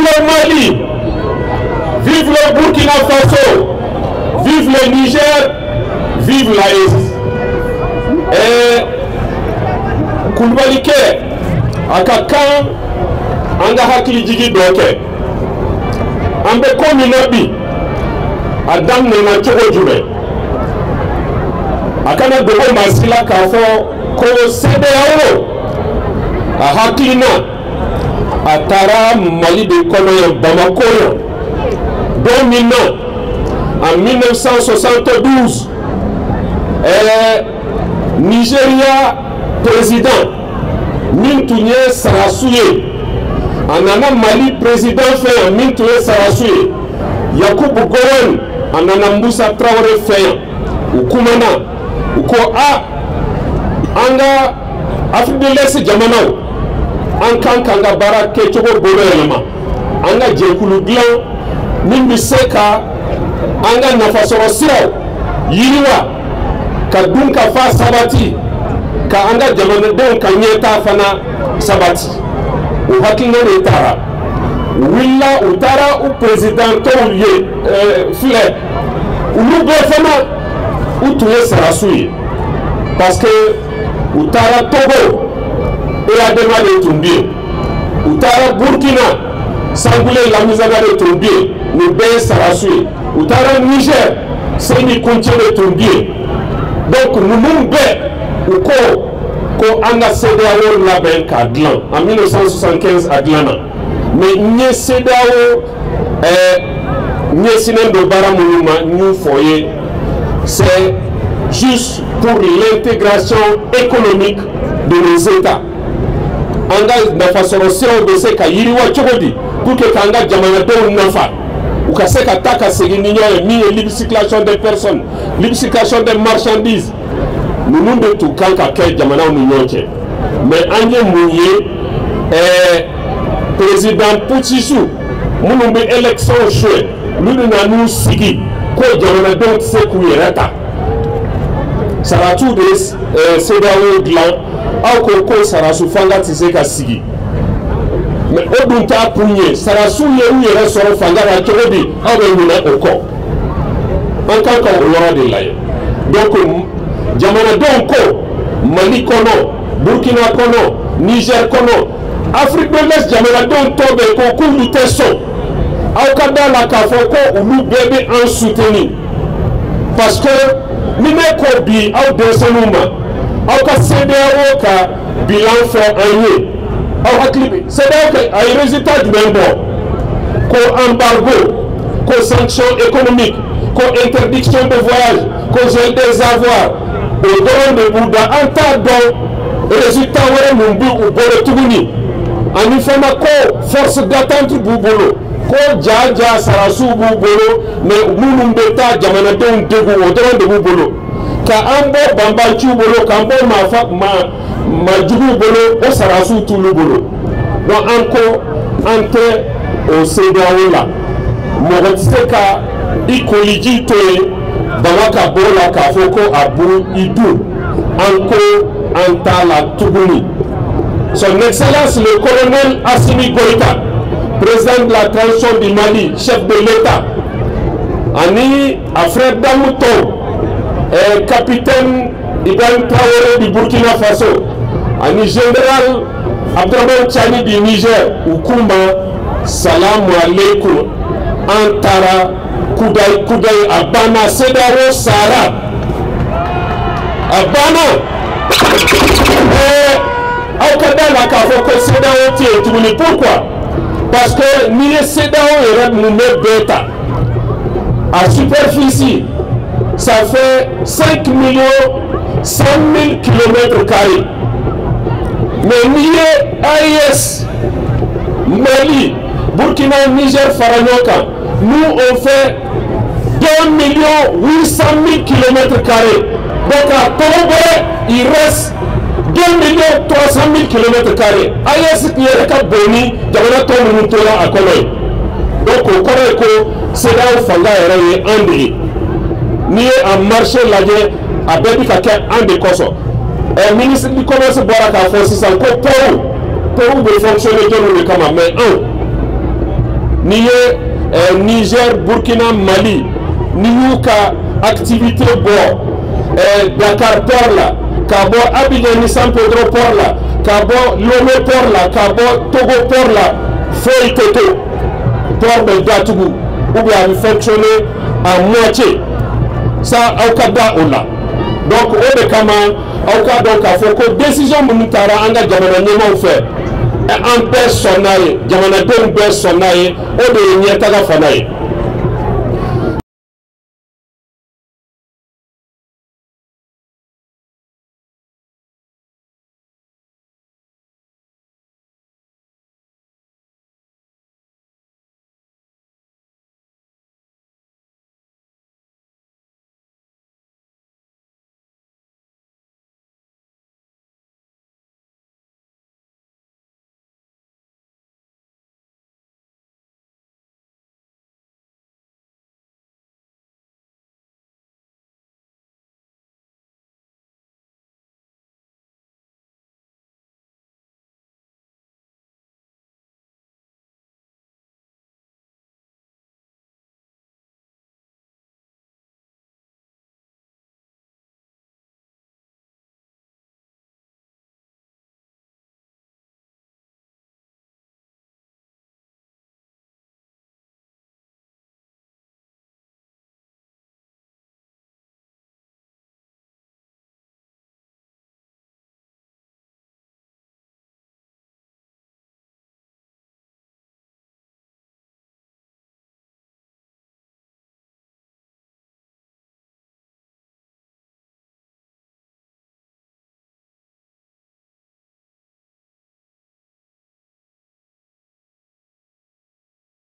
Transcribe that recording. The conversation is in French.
le Mali, vive le Burkina Faso, vive le Niger, vive l'AES. Et Koulibaly Akakan anga hakili jigi doke ambe komi nabi adam nena chogo jube akana dogo masila kafo ko sede yawo a hakilina atara Mali de kono Bamako dominant en 1972 Nigeria président Mintounié Sarasouye Anana Mali président fait Mintounié Sarasouye Yakubu Gowon Anana Moussa Traoré fait Ukumana Uko A Anga Afrique de l'Est Jamanao Ankan Kanga Bara Kechogo Bolo Yama Anga Djekulu Glan Nimbi Seka Anga Nafasoro Sirao Yiriwa Kadunka Fa Sabati Ka Anga Jamanadon Kanyeta Fana Sabati ou hakino retara willa utara ou président tolier fleur ou nous fama ou tuer Sarasouye parce que utara Togo et a demandé tomber utara Burkina Sangoulé la mise de tomber nous ben Sarasouye utara Niger c'est ni continue de tomber donc nous nous ou ko anga CEDEAO la ben kadlan en 1975 à Glana mais nye CEDEAO nye sinen de baramouluma nous foyer c'est juste pour l'intégration économique de nos États anga na façon de se ka yiriwa chogodi pour que kanga jamana do nafa ou ka se ka taka segini nyoy mi libre circulation des personnes libre circulation des marchandises nous nous de tout quand quelqu'un jamana nous yonche mais anye mouye président Pouchissou nous nous élection chouette nous nous sigi ko jamana donc c'est kouirata ça va tout de CEDEAO glan au ko sarasu fanga tiseka sigi mais odunta punye sarasu yeru yere soro fanga la chodi awe nous oko encore quand on aura des laïcs donc jamana donc Mali kono Burkina kono Niger kono Afrique de l'Est jamana donc tobe ko kulu teso au kada la kafoko ulu bébé en soutenu parce que ni me ko bi au desenuma au ka CEDEAO ka bilan fait année au haklibi CEDEAO ka ay résultat du même bord ko embargo ko sanction économique ko interdiction de voyage ko gel des avoirs au don de Bouddha en tas de résultats ouais mumbu ou bolo tuguni en ifama ko force d'attente boubolo ko jaja sarasu boubolo mais munum beta jamana don degu au don de boubolo ka ambo bambanchu bolo ka ambo ma jugu bolo o sarasu tulu bolo donc encore entre au CEDEAO là mogotseka ikoliji toye Bamaka Bola Kafoko Abu Idou Anko Antala Tuguni. Son Excellence le colonel Assimi Goïta, président de la transition du Mali, chef de l'État, Ani Afred Damouton, capitaine Ibrahim Traoré du Burkina Faso, Ani général Abdraman Chani du Niger, Ukuma, Salam alaikum, Antara. Koudaï Abana CEDEAO Sahara Abana Aukada la Kafoko CEDEAO Tietouni. Pourquoi? Parce que ni CEDEAO et nous bêta à superficie ça fait 5 100 000 km². Mais ni AIS Mali Burkina Niger Faranyoka nous on fait 2 800 000 km². Donc à Togo, il reste 2 300 000 km². Aïe, qui est le boni, Jamana Togo Moutola à Koloy. Donc au Koreko, c'est là où Fanga est André. Ni à marché l'année à Bébi Kaka André Koso. Le ministre du Commerce Baraka Fonsi Sanko, pour fonctionner dans le Kama, mais ni Niger, Burkina, Mali ni y'u ka activité bɔ Dakar port la ka bɔ Abidjan ni San Pedro port la ka bɔ Lomé port la ka bɔ Togo port la foyi tɛ to port bɛ datugu ou bien a bɛ fonctionner à moitié ça aw ka da o la donc o de kama aw ka dɔn k'a fɔ ko décision minnu taara an ka jamana ɲɛmaaw fɛ an bɛɛ sɔnna ye jamanadenw bɛɛ sɔnna ye o de ye ɲɛtaga fana ye.